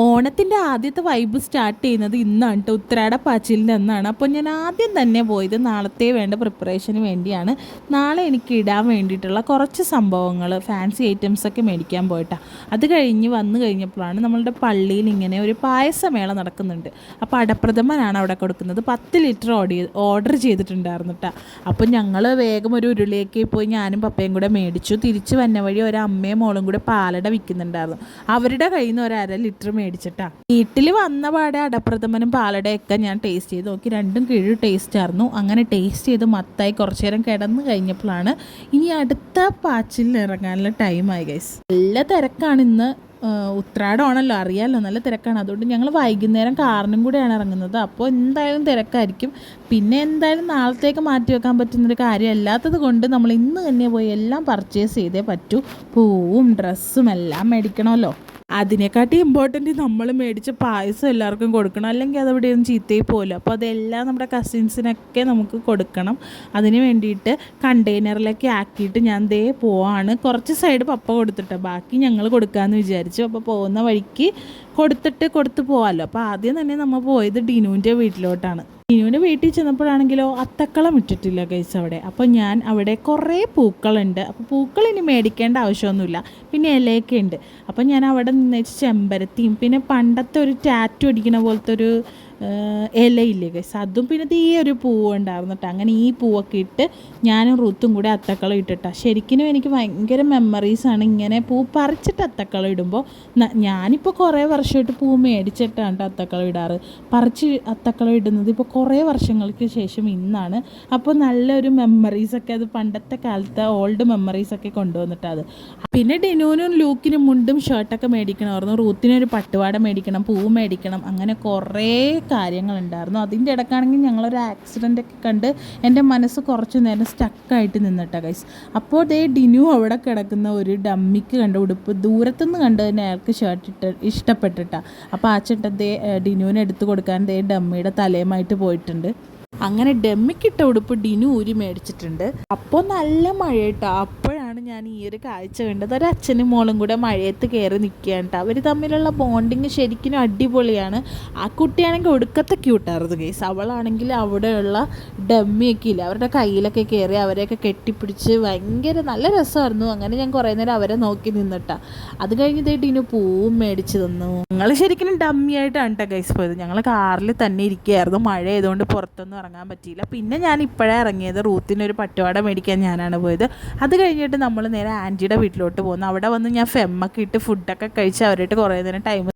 ഓണത്തിൻ്റെ ആദ്യത്തെ vibe start ചെയ്യുന്നത് ഇന്നാണ് കേട്ടോ, ഉത്രാടപ്പാച്ചിലിൻ്റെ അന്നാണ്. അപ്പോൾ ഞാൻ ആദ്യം തന്നെ പോയത് നാളത്തെ വേണ്ട പ്രിപ്പറേഷന് വേണ്ടിയാണ്. നാളെ എനിക്ക് ഇടാൻ വേണ്ടിയിട്ടുള്ള കുറച്ച് സംഭവങ്ങൾ, ഫാൻസി ഐറ്റംസൊക്കെ മേടിക്കാൻ പോയിട്ടാണ്. അത് കഴിഞ്ഞ് വന്നു കഴിഞ്ഞപ്പോഴാണ് നമ്മളുടെ പള്ളിയിൽ ഇങ്ങനെ ഒരു പായസമേള നടക്കുന്നുണ്ട്. അപ്പോൾ അടപ്രഥമനാണ് അവിടെ കൊടുക്കുന്നത്. 10 ലിറ്റർ ഓർഡർ ചെയ്തിട്ടുണ്ടായിരുന്നു കേട്ടോ. അപ്പോൾ ഞങ്ങൾ വേഗം ഒരു ഉരുളിയൊക്കെ പോയി ഞാനും പപ്പയും കൂടെ മേടിച്ചു. തിരിച്ച് വന്ന വഴി ഒരു അമ്മയും മോളും കൂടെ പാലട വിൽക്കുന്നുണ്ടായിരുന്നു. അവരുടെ കയ്യിൽ നിന്ന് ഒരു 1/2 ലിറ്റർ മേടിച്ചിട്ടാ. വീട്ടിൽ വന്ന പാടെ അടപ്രഥമനും പാലടയൊക്കെ ഞാൻ ടേസ്റ്റ് ചെയ്ത് നോക്കി. രണ്ടും കീഴ് ടേസ്റ്റ് ആയിരുന്നു. അങ്ങനെ ടേസ്റ്റ് ചെയ്ത് മത്തായി കുറച്ചു നേരം കിടന്ന് കഴിഞ്ഞപ്പോഴാണ് ഇനി അടുത്ത പാച്ചിലിൽ ഇറങ്ങാനുള്ള ടൈമായി ഗൈസ്. നല്ല തിരക്കാണ് ഇന്ന്. ഉത്രാടമാണല്ലോ, അറിയാമല്ലോ, നല്ല തിരക്കാണ്. അതുകൊണ്ട് ഞങ്ങൾ വൈകുന്നേരം കാറിനും കൂടെയാണ് ഇറങ്ങുന്നത്. അപ്പോൾ എന്തായാലും തിരക്കായിരിക്കും. പിന്നെ എന്തായാലും നാളത്തേക്ക് മാറ്റി വെക്കാൻ പറ്റുന്നൊരു കാര്യം അല്ലാത്തത് കൊണ്ട് നമ്മൾ ഇന്ന് തന്നെ പോയി എല്ലാം പർച്ചേസ് ചെയ്തേ പറ്റൂ. പൂവും ഡ്രസ്സും എല്ലാം മേടിക്കണമല്ലോ. അതിനെക്കാട്ടി ഇമ്പോർട്ടൻറ്റ് നമ്മൾ മേടിച്ച പായസം എല്ലാവർക്കും കൊടുക്കണം, അല്ലെങ്കിൽ അതവിടെ ഒന്നും ചീത്തയിൽ പോകില്ല. അപ്പോൾ അതെല്ലാം നമ്മുടെ കസിൻസിനൊക്കെ നമുക്ക് കൊടുക്കണം. അതിന് വേണ്ടിയിട്ട് കണ്ടെയ്നറിലൊക്കെ ആക്കിയിട്ട് ഞാൻ ദേ പോവാണ്. കുറച്ച് സൈഡ് പപ്പ കൊടുത്തിട്ട് ബാക്കി ഞങ്ങൾ കൊടുക്കാമെന്ന് വിചാരിച്ചു. അപ്പോൾ പോകുന്ന വഴിക്ക് കൊടുത്തു പോകാമല്ലോ. അപ്പോൾ ആദ്യം തന്നെ നമ്മൾ പോയത് ഡിനുവിൻ്റെ വീട്ടിലോട്ടാണ്. ഡിനുവിൻ്റെ വീട്ടിൽ ചെന്നപ്പോഴാണെങ്കിലോ അത്തക്കളം ഇട്ടിട്ടില്ല ഗൈസ് അവിടെ. അപ്പോൾ ഞാൻ അവിടെ കുറേ പൂക്കളുണ്ട്. അപ്പോൾ പൂക്കൾ ഇനി മേടിക്കേണ്ട ആവശ്യമൊന്നുമില്ല. പിന്നെ ഇലയൊക്കെ ഉണ്ട്. അപ്പോൾ ഞാൻ അവിടെ നിന്ന് ചെമ്പരത്തിയും പിന്നെ പണ്ടത്തെ ഒരു ടാറ്റു അടിക്കുന്ന പോലത്തെ ഒരു ഇലയില്ലേ ഗൈസ്, അതും പിന്നെ ഈ ഒരു പൂവ് ഉണ്ടായിരുന്നു കേട്ടോ. അങ്ങനെ ഈ പൂവൊക്കെ ഇട്ട് ഞാനും റൂത്തും കൂടെ അത്തക്കളം ഇട്ടിട്ടാണ്. ശരിക്കും എനിക്ക് ഭയങ്കര മെമ്മറീസാണ് ഇങ്ങനെ പൂ പറിച്ചിട്ട് അത്തക്കളം ഇടുമ്പോൾ. ഞാനിപ്പോൾ കുറേ വർഷമായിട്ട് പൂ മേടിച്ചിട്ടാണ് അത്തക്കളം ഇടാറ്. പറിച്ച് അത്തക്കളം ഇടുന്നത് ഇപ്പോൾ കുറേ വർഷങ്ങൾക്ക് ശേഷം ഇന്നാണ്. അപ്പോൾ നല്ലൊരു മെമ്മറീസൊക്കെ, അത് പണ്ടത്തെ കാലത്തെ ഓൾഡ് മെമ്മറീസൊക്കെ കൊണ്ടുവന്നിട്ടത്. പിന്നെ ഡിനുവിനും ലൂക്കിനും മുണ്ടും ഷർട്ടൊക്കെ മേടിക്കണമായിരുന്നു. റൂത്തിനൊരു പട്ടുപാട മേടിക്കണം, പൂ മേടിക്കണം, അങ്ങനെ കുറേ കാര്യങ്ങളുണ്ടായിരുന്നു. അതിൻ്റെ ഇടയ്ക്കാണെങ്കിൽ ഞങ്ങളൊരു ആക്സിഡൻ്റൊക്കെ കണ്ട് എൻ്റെ മനസ്സ് കുറച്ച് നേരം സ്റ്റക്കായിട്ട് നിന്നിട്ടാ ഗൈസ്. അപ്പോൾ ദേ ഡിനു അവിടെ കിടക്കുന്ന ഒരു ഡമ്മിക്ക് കണ്ട ഉടുപ്പ് ദൂരത്തുനിന്ന് കണ്ട് തന്നെ അയാൾക്ക് ഷർട്ട് ഇഷ്ടപ്പെട്ടിട്ടാണ്. അപ്പോൾ ആ ചേട്ടൻ ദേ ഡിനുവിന് എടുത്ത് കൊടുക്കാൻ ദേ ഡമ്മിയുടെ തലയുമായിട്ട് പോയിട്ടുണ്ട്. അങ്ങനെ ഡമ്മിക്കിട്ട ഉടുപ്പ് ഡിനു ഊരി മേടിച്ചിട്ടുണ്ട്. അപ്പോൾ നല്ല മഴ കേട്ടോ. അപ്പോഴാണ് ഞാൻ ഈ ഒരു കാഴ്ച കണ്ടത്. ഒരു അച്ഛനും മോളും കൂടെ മഴയത്ത് കയറി നിൽക്കുകയാണ് കേട്ടോ. അവർ തമ്മിലുള്ള ബോണ്ടിങ് ശരിക്കും അടിപൊളിയാണ്. ആ കുട്ടിയാണെങ്കിൽ ഒടുക്കത്തെ ക്യൂട്ടായിരുന്നു കേസ്. അവളാണെങ്കിൽ അവിടെയുള്ള ഡമ്മിയൊക്കെ ഇല്ല, അവരുടെ കയ്യിലൊക്കെ കയറി അവരെയൊക്കെ കെട്ടിപ്പിടിച്ച് ഭയങ്കര നല്ല രസമായിരുന്നു. അങ്ങനെ ഞാൻ കുറേ നേരം അവരെ നോക്കി നിന്നിട്ടാ. അത് കഴിഞ്ഞ് ഡിനു പൂവും മേടിച്ച് തന്നു. ഞങ്ങൾ ശരിക്കും ഡമ്മിയായിട്ടാണ് കേട്ടോ ഗൈസ് പോയത്. ഞങ്ങൾ കാറിൽ തന്നെ ഇരിക്കുകയായിരുന്നു. മഴ ആയതുകൊണ്ട് പുറത്തൊന്നും ഇറങ്ങാൻ പറ്റിയില്ല. പിന്നെ ഞാൻ ഇപ്പോഴാണ് ഇറങ്ങിയത്. റൂത്തിനൊരു പട്ടുപാട മേടിക്കാൻ ഞാനാണ് പോയത്. അത് കഴിഞ്ഞിട്ട് നമ്മൾ നേരെ ആൻറ്റിയുടെ വീട്ടിലോട്ട് പോകുന്നു. അവിടെ വന്ന് ഞാൻ ഫെമ്മൊക്കെ ഇട്ട് ഫുഡൊക്കെ കഴിച്ച് അവരായിട്ട് കുറേ നേരം ടൈം